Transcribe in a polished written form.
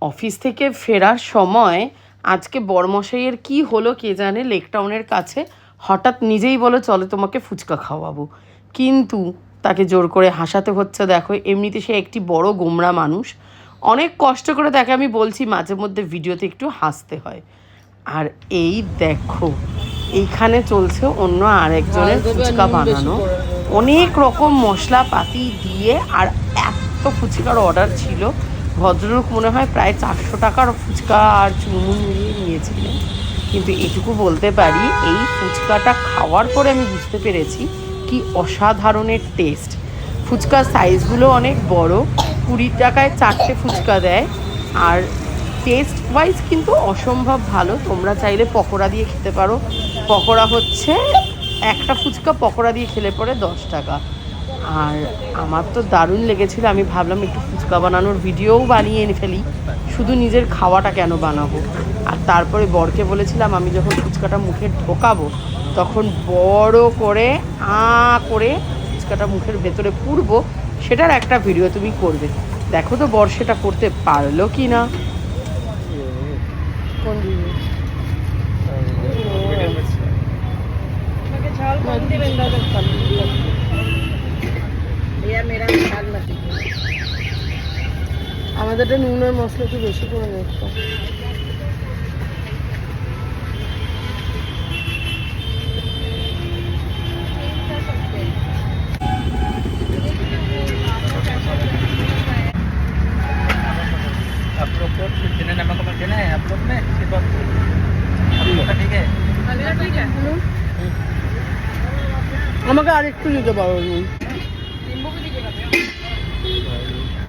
Office থেকে ফেরার সময় আজকে বড়মশাইয়ের কি হলো কে জানে, লেক টাউনের কাছে হঠাৎ নিজেই বলো চলো তোমাকে ফুচকা খাওয়াবো, কিন্তু তাকে জোর করে হাসাতে হচ্ছে। দেখো এমনিতে সে একটি বড় গোমরা মানুষ, অনেক কষ্ট করে তাকে আমি বলছি মাঝে মধ্যে ভিডিওতে একটু হাসতে হয়। আর এই দেখো এইখানে চলছে অন্য আরেকজনের ফুচকা বানানো, অনেক রকম মশলাপাতি দিয়ে, আর এত ফুচকার অর্ডার ছিল। ভদ্রলোক মনে হয় প্রায় 400 টাকার ফুচকা আর চুরমুন মিলিয়ে নিয়েছিলেন। কিন্তু এটুকু বলতে পারি, এই ফুচকাটা খাওয়ার পরে আমি বুঝতে পেরেছি কি অসাধারণের টেস্ট। ফুচকার সাইজগুলো অনেক বড়, 20 টাকায় 4টে ফুচকা দেয়, আর টেস্ট ওয়াইজ কিন্তু অসম্ভব ভালো। তোমরা চাইলে পকোড়া দিয়ে খেতে পারো। পকোড়া হচ্ছে একটা ফুচকা পকোড়া দিয়ে খেলে পরে 10 টাকা। আর আমার তো দারুণ লেগেছিল, আমি ভাবলাম একটু ফুচকা বানানোর ভিডিওও বানিয়ে এনে ফেলি, শুধু নিজের খাওয়াটা কেন বানাবো। আর তারপরে বরকে বলেছিলাম আমি যখন ফুচকাটা মুখে ঢোকাবো তখন বড় করে করে ফুচকাটা মুখের ভেতরে পুরবো, সেটার একটা ভিডিও তুমি করবে। দেখো তো বর সেটা করতে পারলো কি না। কোন ভিডিও? আমাদেরটা নুনের মশলা একটু বেশি করে দেখতো। आप लोग को जितने नमक में देना है आप लोग में सिर्फ ठीक है আমাকে আরেকটু দিতে পারো।